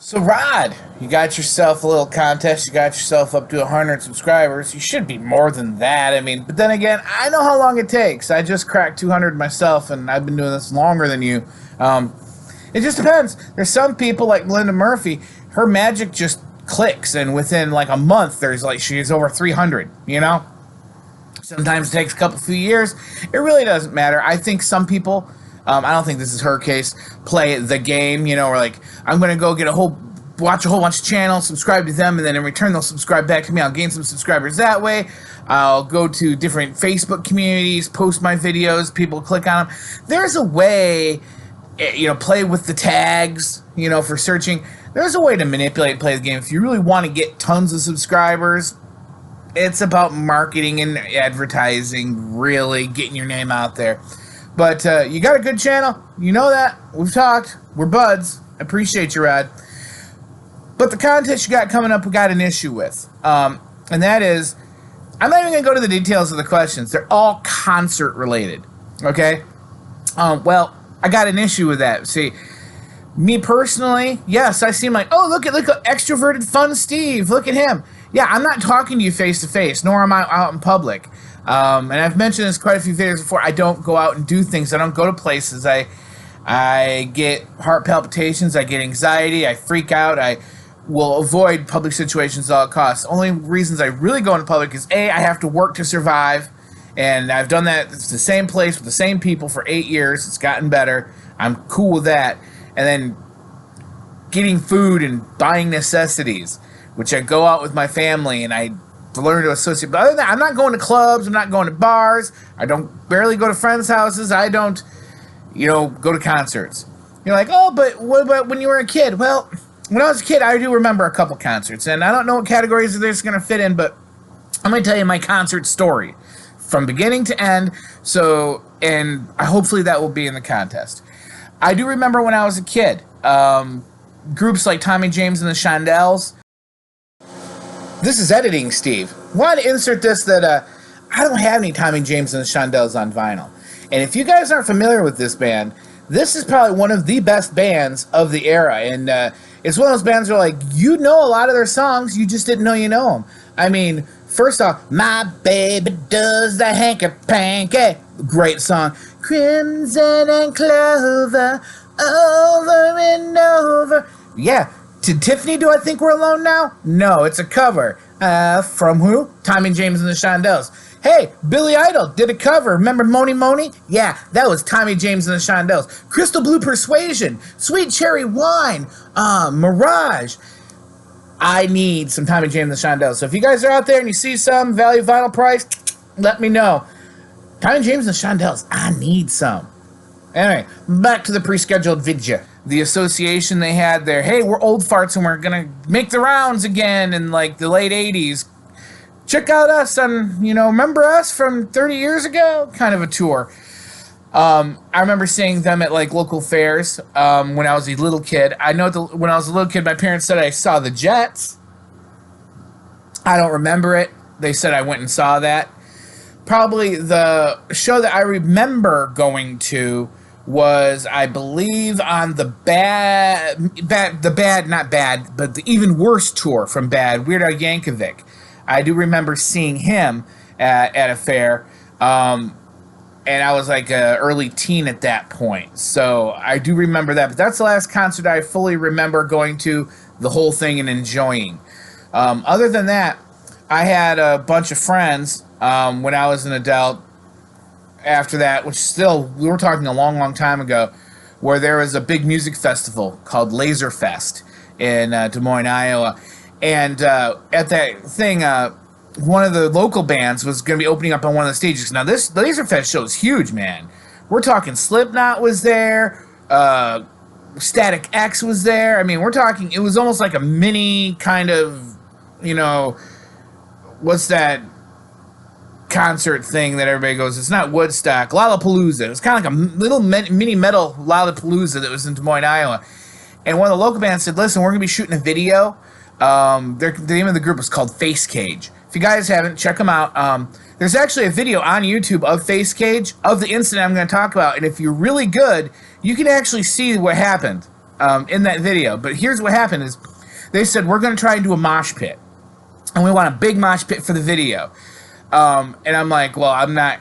So Rod, you got yourself a little contest. You got yourself up to 100 subscribers. You should be more than that. I mean, but then again, I know how long it takes. I just cracked 200 myself, and I've been doing this longer than you. It just depends. There's some people like Melinda Murphy. Her magic just clicks, and within like a month, she's over 300. You know. Sometimes it takes a few years. It really doesn't matter. I think some people, I don't think this is her case, play the game, or like, I'm going to go watch a whole bunch of channels, subscribe to them, and then in return they'll subscribe back to me. I'll gain some subscribers that way. I'll go to different Facebook communities, post my videos, people click on them. There's a way, play with the tags, for searching. There's a way to manipulate, play the game. If you really want to get tons of subscribers, it's about marketing and advertising, really getting your name out there. But you got a good channel. You know that. We've talked. We're buds. I appreciate you, Rod. But the contest you got coming up, we got an issue with. And that is, I'm not even going to go to the details of the questions. They're all concert related. Okay? Well, I got an issue with that. See, me personally, yes, I seem like, oh, look at extroverted fun Steve. Look at him. Yeah, I'm not talking to you face to face, nor am I out in public. And I've mentioned this quite a few videos before. I don't go out and do things. I don't go to places. I get heart palpitations. I get anxiety. I freak out. I will avoid public situations at all costs. Only reasons I really go into public is A, I have to work to survive. And I've done that. It's the same place with the same people for 8 years. It's gotten better. I'm cool with that. And then getting food and buying necessities, which I go out with my family and I learn to associate. But other than that, I'm not going to clubs. I'm not going to bars. I don't barely go to friends' houses. I don't, go to concerts. You're like, oh, but what about when you were a kid? Well, when I was a kid, I do remember a couple concerts. And I don't know what categories this is going to fit in, but I'm going to tell you my concert story from beginning to end. So, and hopefully that will be in the contest. I do remember when I was a kid, groups like Tommy James and the Shondells. This is editing, Steve. Want to insert this that I don't have any Tommy James and the Shondells on vinyl. And if you guys aren't familiar with this band, this is probably one of the best bands of the era. And it's one of those bands where, like, you know a lot of their songs, you just didn't know you know them. I mean, first off, My Baby Does the Hanky-Panky. Great song. Crimson and Clover, over and over. Yeah. To Tiffany, do I think we're alone now? No, it's a cover. From who? Tommy James and the Shondells. Hey, Billy Idol did a cover. Remember Moni Moni? Yeah, that was Tommy James and the Shondells. Crystal Blue Persuasion, Sweet Cherry Wine, Mirage. I need some Tommy James and the Shondells. So if you guys are out there and you see some value vinyl price, let me know. Tommy James and the Shondells, I need some. Anyway, back to the pre-scheduled video. The association they had there, hey, we're old farts and we're going to make the rounds again in like the late 80s. Check out us on, remember us from 30 years ago? Kind of a tour. I remember seeing them at like local fairs when I was a little kid. I know when I was a little kid, my parents said I saw the Jets. I don't remember it. They said I went and saw that. Probably the show that I remember going to was, I believe, on the even worse tour from Bad, Weird Al Yankovic. I do remember seeing him at a fair, and I was like an early teen at that point. So I do remember that, but that's the last concert I fully remember going to the whole thing and enjoying. Other than that, I had a bunch of friends when I was an adult. After that, which still, we were talking a long, long time ago, where there was a big music festival called Laser Fest in Des Moines, Iowa. And at that thing, one of the local bands was going to be opening up on one of the stages. Now, this Laser Fest show is huge, man. We're talking Slipknot was there, Static X was there. I mean, we're talking, it was almost like a mini kind of, what's that concert thing that everybody goes, it's not Woodstock, Lollapalooza. It was kind of like a little mini metal Lollapalooza that was in Des Moines, Iowa. And one of the local bands said, listen, we're going to be shooting a video. The name of the group was called Face Cage. If you guys haven't, check them out. There's actually a video on YouTube of Face Cage, of the incident I'm going to talk about. And if you're really good, you can actually see what happened. in that video. But here's what happened is they said, we're going to try and do a mosh pit. And we want a big mosh pit for the video. And I'm like, well, I'm not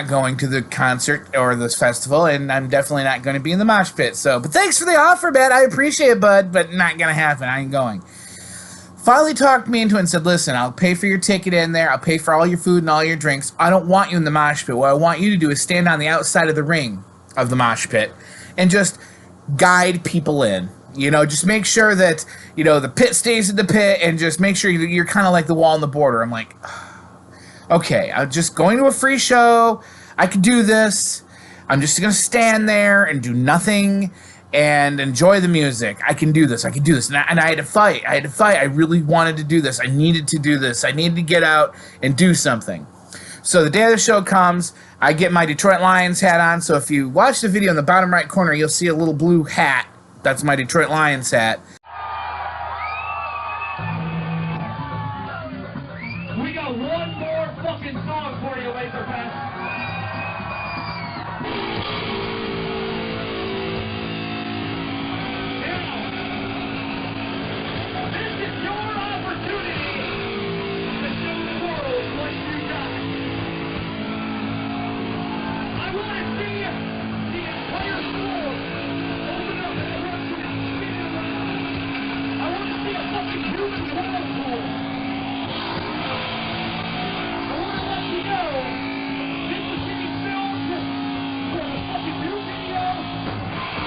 going to the concert or this festival, and I'm definitely not going to be in the mosh pit. So, but thanks for the offer, man. I appreciate it, bud, but not going to happen. I ain't going. Finally talked me into it and said, listen, I'll pay for your ticket in there. I'll pay for all your food and all your drinks. I don't want you in the mosh pit. What I want you to do is stand on the outside of the ring of the mosh pit and just guide people in. You know, just make sure that, you know, the pit stays in the pit, and just make sure you're kind of like the wall on the border. I'm like, okay, I'm just going to a free show. I can do this. I'm just going to stand there and do nothing and enjoy the music. I can do this. I can do this. And I had to fight. I really wanted to do this. I needed to do this. I needed to get out and do something. So the day of the show comes, I get my Detroit Lions hat on. So if you watch the video in the bottom right corner, you'll see a little blue hat. That's my Detroit Lions hat. We got one more fucking song for you, Laser Pass. Now, this is your opportunity to show the world what you got. I want to see the entire floor open up and eruption and spin around. I want to see a fucking human whirlpool. I want to let you know this is getting filmed for the fucking new video.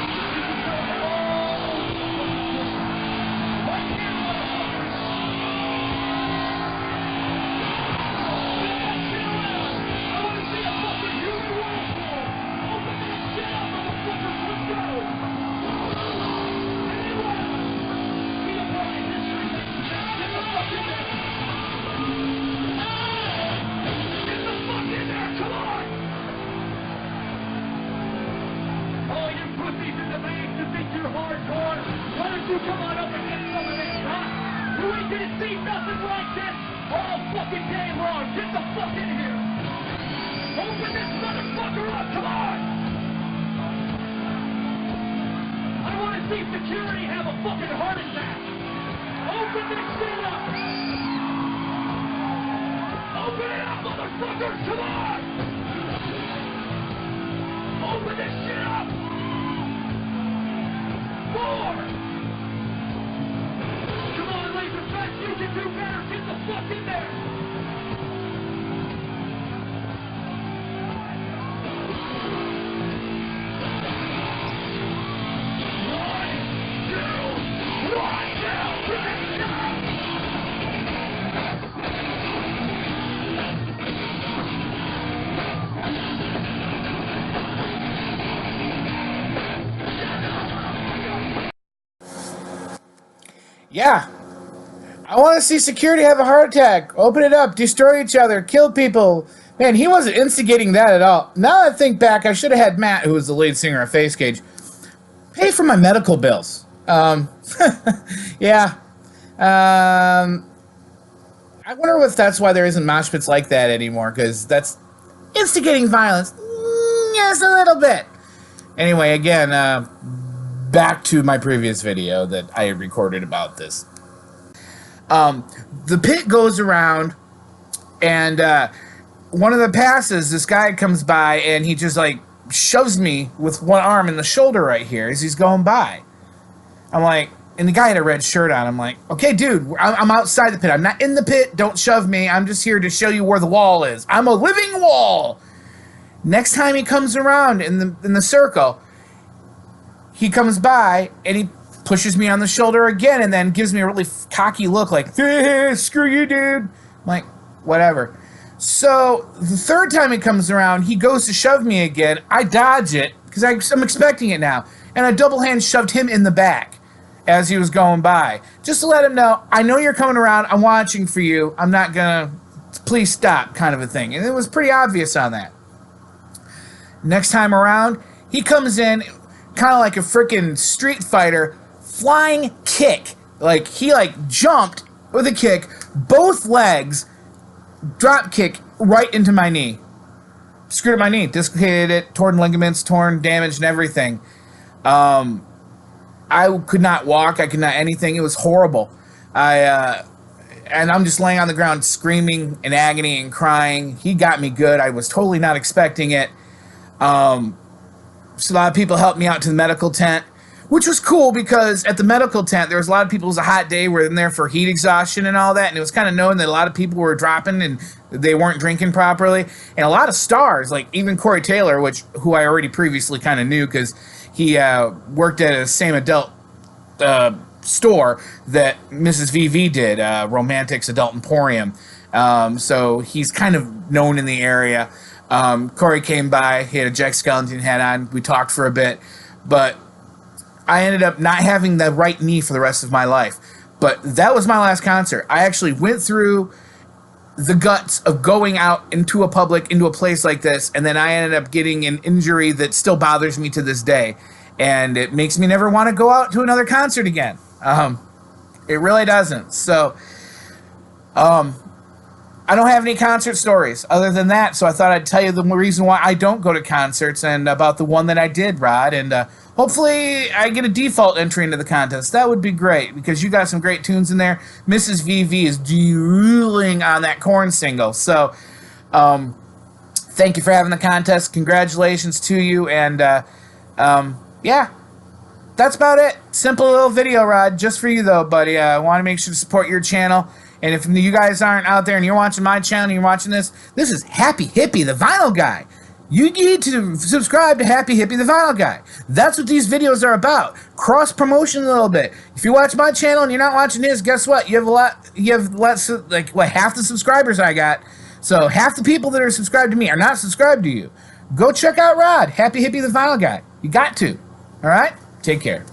This is going all right here, motherfuckers. Spin that shit around. I want to see a fucking human whirlpool. Open that shit up, motherfuckers. Let's go. Anyone? Be a part of history. Get the fuck in there. Get the fuck in there. Come on. All you pussies in the bank that think you're hardcore, why don't you come on up and get some of this, huh? You ain't gonna see nothing like this all fucking day long. Get the fuck in here. Open this motherfucker up. Come on. I want to see security have a fucking heart attack. Open this shit up. Open it up, motherfuckers. Come on. Open this shit up. More. Come on, Laser Fest. You can do better. Get the fuck in there. One, two, three, go! Yeah. I want to see security have a heart attack. Open it up. Destroy each other. Kill people. Man, he wasn't instigating that at all. Now that I think back, I should have had Matt, who was the lead singer of Face Cage, pay for my medical bills. Yeah. I wonder if that's why there isn't mosh pits like that anymore, because that's instigating violence. Yes, a little bit. Anyway, again, back to my previous video that I had recorded about this. The pit goes around, and one of the passes, this guy comes by, and he just, like, shoves me with one arm in the shoulder right here as he's going by. I'm like, and the guy had a red shirt on. I'm like, okay, dude, I'm outside the pit. I'm not in the pit. Don't shove me. I'm just here to show you where the wall is. I'm a living wall. Next time he comes around in the circle, he comes by, and he pushes me on the shoulder again, and then gives me a really cocky look like, hey, screw you, dude. I'm like, whatever. So the third time he comes around, he goes to shove me again. I dodge it, because I'm expecting it now. And I double hand shoved him in the back as he was going by. Just to let him know, I know you're coming around. I'm watching for you. I'm not going to, please stop, kind of a thing. And it was pretty obvious on that. Next time around, he comes in kind of like a freaking Street Fighter, flying kick. Like, he, like, jumped with a kick, both legs, drop kick right into my knee. Screwed up my knee, dislocated it, torn ligaments, torn, damaged, and everything. I could not walk. I could not anything. It was horrible. And I'm just laying on the ground screaming in agony and crying. He got me good. I was totally not expecting it. So a lot of people helped me out to the medical tent, which was cool because at the medical tent, there was a lot of people. It was a hot day. We're in there for heat exhaustion and all that. And it was kind of known that a lot of people were dropping and they weren't drinking properly. And a lot of stars, like even Corey Taylor, who I already previously kind of knew because he worked at the same adult store that Mrs. VV did, Romantics Adult Emporium. So he's kind of known in the area. Corey came by. He had a Jack Skellington hat on. We talked for a bit. But I ended up not having the right knee for the rest of my life. But that was my last concert. I actually went through the guts of going out into a place like this, and then I ended up getting an injury that still bothers me to this day. And it makes me never want to go out to another concert again. It really doesn't. So, I don't have any concert stories other than that, so I thought I'd tell you the reason why I don't go to concerts and about the one that I did, Rod, and hopefully I get a default entry into the contest. That would be great, because you got some great tunes in there. Mrs. VV is drooling on that Korn single, so thank you for having the contest. Congratulations to you, and yeah, that's about it. Simple little video, Rod, just for you, though, buddy. I want to make sure to support your channel. And if you guys aren't out there and you're watching my channel and you're watching this is Happy Hippie, the Vinyl Guy. You need to subscribe to Happy Hippie, the Vinyl Guy. That's what these videos are about. Cross-promotion a little bit. If you watch my channel and you're not watching his, guess what? You have less, like, what, half the subscribers I got. So half the people that are subscribed to me are not subscribed to you. Go check out Rod, Happy Hippie, the Vinyl Guy. You got to. All right? Take care.